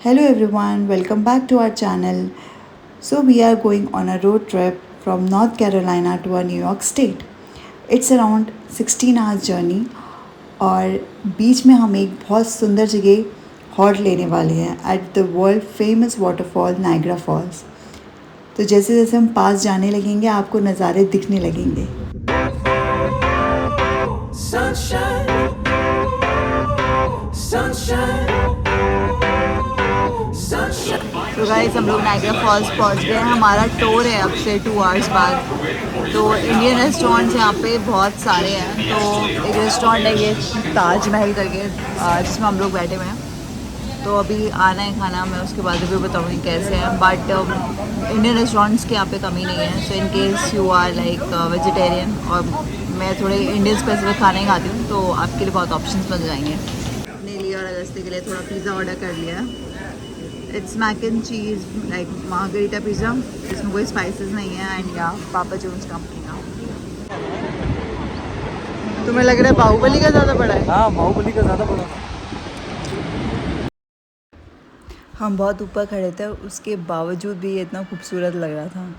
Hello everyone, welcome back to our channel. So we are going on a road trip from North Carolina to New York State. It's around 16 hours journey और बीच में हम एक बहुत सुंदर जगह halt लेने वाले हैं at the world famous waterfall Niagara false. तो जैसे जैसे हम पास जाने लगेंगे आपको नज़ारे दिखने लगेंगे। Sunshine, sunshine. तो गाइस हम लोग नायग्रा फॉल्स पहुंच गए हैं। हमारा टूर है अब से 2 आवर्स बाद। तो इंडियन रेस्टोरेंट्स यहाँ पे बहुत सारे हैं। तो एक रेस्टोरेंट है ये ताजमहल करके जिसमें हम लोग बैठे हुए हैं। तो अभी आना है खाना, मैं उसके बाद भी बताऊँगी कैसे हैं। बट इंडियन रेस्टोरेंट्स की यहाँ पे कमी नहीं है। So in case you are like vegetarian और मैं थोड़े इंडियन स्पेसिफिक खाने खाती हूँ तो आपके लिए बहुत ऑप्शंस बन जाएंगे। अपने लिए और अगस्ती के लिए थोड़ा पिज़्ज़ा ऑर्डर कर लिया है। It's mac and cheese like margherita pizza, इसमें कोई स्पाइसेस नहीं है एंड या पापा जॉन्स कंपनी का। तुम्हें लग रहा है बाहुबली का ज़्यादा बड़ा है? हाँ, बाहुबली का ज़्यादा बड़ा। हम बहुत ऊपर खड़े थे, उसके बावजूद भी ये इतना खूबसूरत लग रहा था।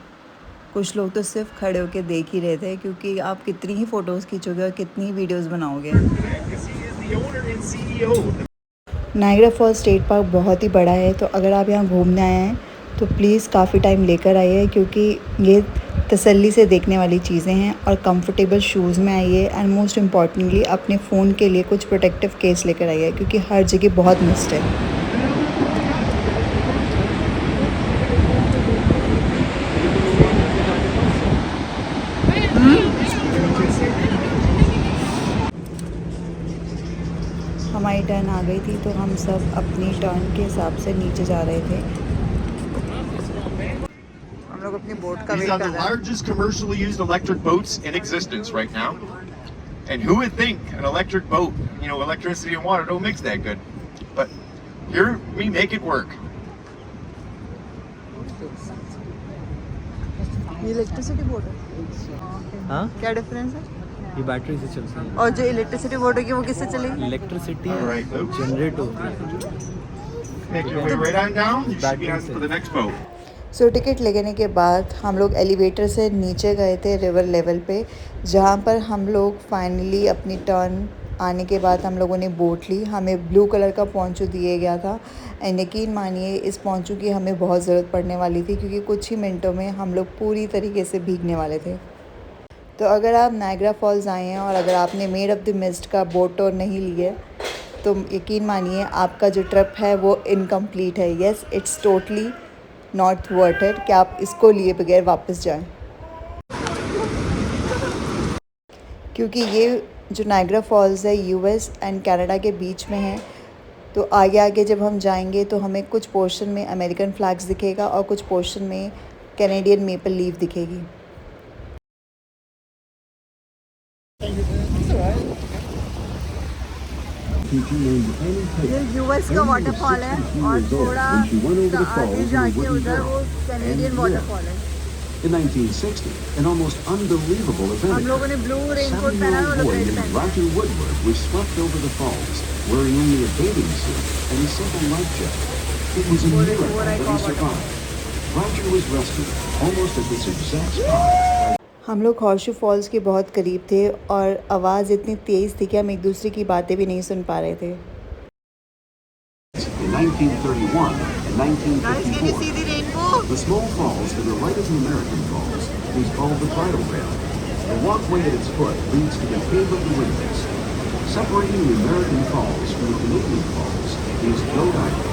कुछ लोग तो सिर्फ खड़े होकर देख ही रहे थे, क्योंकि आप कितनी ही फ़ोटोज़ खींचोगे और कितनी ही वीडियोज़ बनाओगे। नायग्रा फॉल्स स्टेट पार्क बहुत ही बड़ा है, तो अगर आप यहाँ घूमने आए हैं तो प्लीज़ काफ़ी टाइम लेकर आइए, क्योंकि ये तसल्ली से देखने वाली चीज़ें हैं। और कंफर्टेबल शूज़ में आइए एंड मोस्ट इम्पॉर्टेंटली अपने फ़ोन के लिए कुछ प्रोटेक्टिव केस लेकर आइए, क्योंकि हर जगह बहुत मिस्ट है। हमारी टर्न आ गई थी तो हम सब अपनी टर्न के हिसाब से नीचे जा रहे थे। हम लोग अपनी बोट का वेट कर रहे हैं। These are the largest commercially used electric boats in existence right now. And who would think an electric boat, you know, electricity and water don't mix that good. But here we make it work. ये electricity boat है। हाँ? क्या difference है? ये battery से चलती है। और जो इलेक्ट्रिसिटी बोट होगी वो किससे चलेगी? इलेक्ट्रिसिटी जनरेट होती है। सो टिकट लेने के बाद हम लोग एलिवेटर से नीचे गए थे रिवर लेवल पे, जहाँ पर हम लोग फाइनली अपनी टर्न आने के बाद हम लोगों ने बोट ली। हमें ब्लू कलर का पोंचो दिया गया था एंड यकीन मानिए इस पोंचो की हमें बहुत ज़रूरत पड़ने वाली थी, क्योंकि कुछ ही मिनटों में हम लोग पूरी तरीके से भीगने वाले थे। तो अगर आप नायग्रा फॉल्स आए हैं और अगर आपने मेड ऑफ़ द मिस्ट का बोट टूर नहीं लिया तो यकीन मानिए आपका जो ट्रिप है वो इनकम्प्लीट है। Yes, it's totally not worth it कि आप इसको लिए बगैर वापस जाएं, क्योंकि ये जो नायग्रा फॉल्स है यूएस एंड कनाडा के बीच में है। तो आगे आगे जब हम जाएंगे तो हमें कुछ पोर्शन में अमेरिकन फ्लैग्स दिखेगा और कुछ पोर्शन में कैनेडियन मेपल लीफ दिखेगी। ये यूएस का वाटरफॉल है और थोड़ा आगे जाके उधर वो कैनेडियन वाटरफॉल है। In 1960, an almost unbelievable event. हम लोगों ने ब्लू रेनकोट पहना है और लोग रेड पहना है। Roger Woodward was swept over the falls, wearing only a bathing suit and a simple life jacket. It was a miracle that he survived. Roger was rescued almost at this exact spot. हम लोग horseshoe false के बहुत करीब थे और आवाज़ इतनी तेज़ थी कि हम एक दूसरे की बातें भी नहीं सुन पा रहे थे। In 1931 and 1954, the small falls to the right of the American Falls is called the Bridle Veil. The walkway at its foot leads to the Cave of the Winds. Separating the American Falls from the Canadian Falls is Goat Island.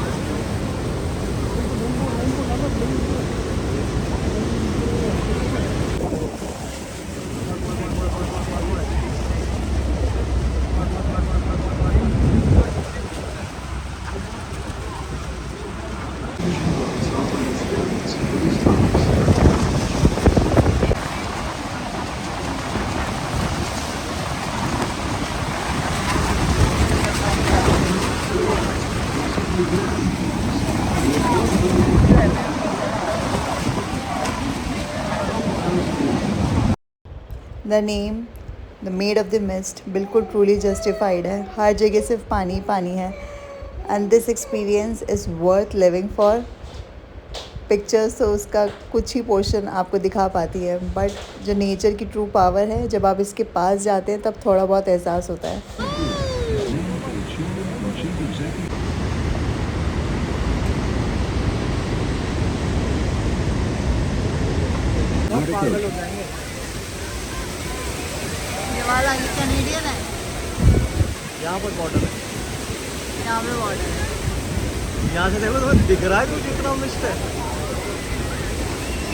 The name the made of the mist बिल्कुल truly justified है। हर जगह सिर्फ पानी पानी है and this experience is worth living for. Pictures तो उसका कुछ ही पोर्शन आपको दिखा पाती है, बट जो नेचर की ट्रू पावर है, जब आप इसके पास जाते हैं तब थोड़ा बहुत एहसास होता है। ये वाला ये कैनेडियन है, यहाँ पर बॉर्डर है, यहाँ पे बॉर्डर है। यहाँ से देखो तो दिख रहा है कुछ इतना मिस्ट है।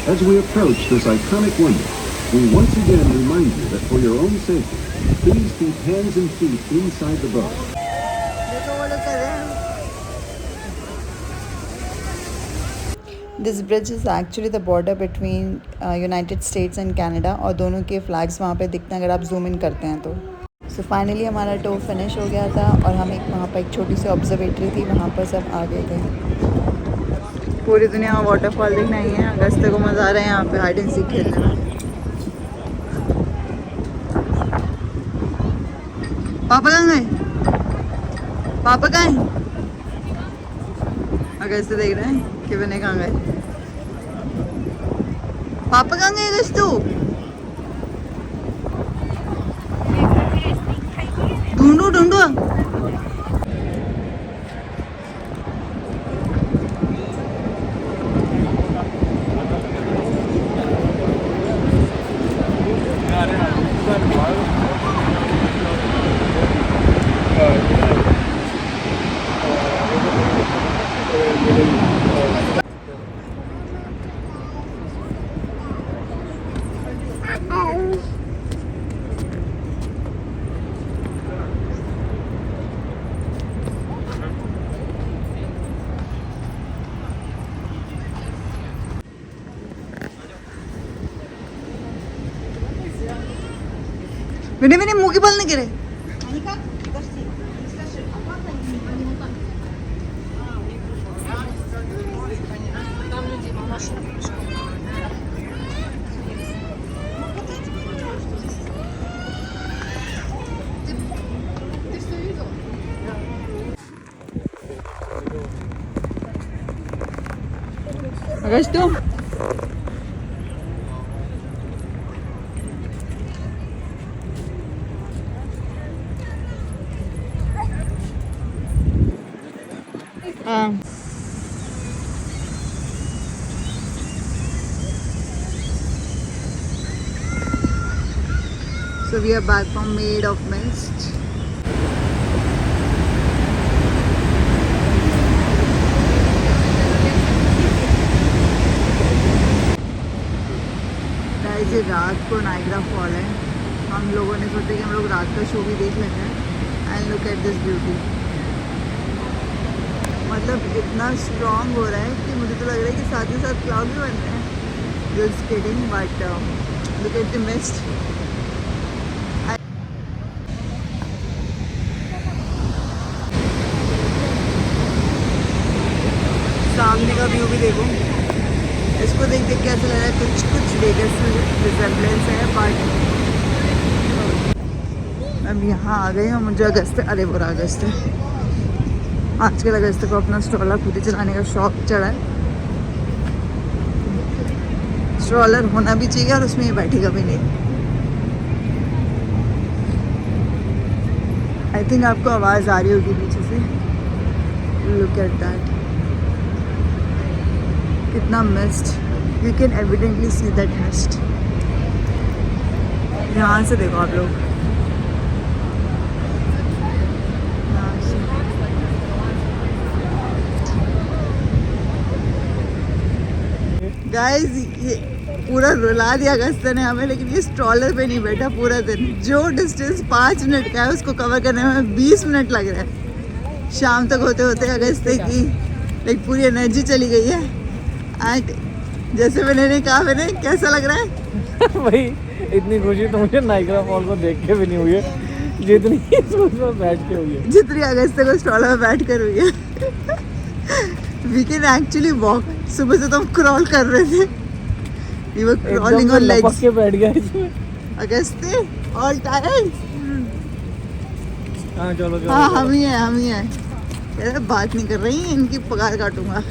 As we approach this iconic wonder, we once again remind you that for your own safety, please keep hands and feet inside the boat. देखो वो लोग कर रहे हैं। This bridge is actually the border between United States and Canada, और दोनों के flags वहाँ पे दिखते हैं अगर आप जूम इन करते हैं तो। सो फाइनली हमारा टूर फिनिश हो गया था और हम एक वहाँ पर एक छोटी सी ऑब्जर्वेटरी थी, वहाँ पर सब आ गए थे। पूरी दुनिया में वाटरफॉल देखना ही है। अगस्त को मज़ा आ रहा है यहाँ पे हाइड एंड सीक खेलने में। पापा कहाँ गए? पापा कहाँ हैं? अगस्त देख रहे हैं कि बने कहाँ गए। पापा कहाँ गए अगस्त? ढूंढो ढूंढो। मैंने मैंने मुंह की बल नहीं गिरे। अगस्त तुम So we are back from Made of Mist. Guys, ये रात को नाइग्रा फॉल है। हम लोगों ने सोचा कि हम लोग रात का शो भी देख लेते हैं। And look at this beauty. मतलब इतना स्ट्रॉन्ग हो रहा है कि मुझे तो लग रहा है कि साथ ही साथ क्लाउड भी बन रहे हैं। Just kidding, but look at the mist. सामने का व्यू भी देखो। इसको देख देख के ऐसा लग रहा है कुछ कुछ वेगस रिजेम्बलेंस है, बट अब यहाँ आ गए हैं। मुझे अगस्त, अरे बुरा अगस्त है, आजकल अगस्त को अपना स्ट्रॉलर खुद ही चलाने का शौक चढ़ा है। स्ट्रॉलर होना भी चाहिए और उसमें ये बैठेगा भी नहीं। आई थिंक आपको आवाज़ आ रही होगी पीछे से। लुक एट दैट, कितना mist, you can evidently see that mist. यहाँ से देखो आप लोग, गाइस ये पूरा रुला दिया अगस्त ने हमें, लेकिन ये स्ट्रॉलर पे नहीं बैठा पूरा दिन। जो डिस्टेंस 5 मिनट का है उसको कवर करने में 20 मिनट लग रहा है। शाम तक होते होते अगस्त की लाइक पूरी एनर्जी चली गई है। एंड जैसे मैंने कहा, मैंने कैसा लग रहा है भाई इतनी खुशी तो मुझे नाइग्रा फॉल को देख के भी नहीं हुई है जितनी उसमें बैठ के हुई है, जितनी अगस्त को स्ट्रॉलर में बैठ कर हुई है। We can actually walk. सुबह से तो हम क्रॉल कर रहे थे, we were crawling on legs. के बैठ गया इसमें अगस्त ऑल टायर्ड। हाँ चलो चलो, हाँ हम ही हैं। बात नहीं कर रही, इनकी पगार काटूंगा।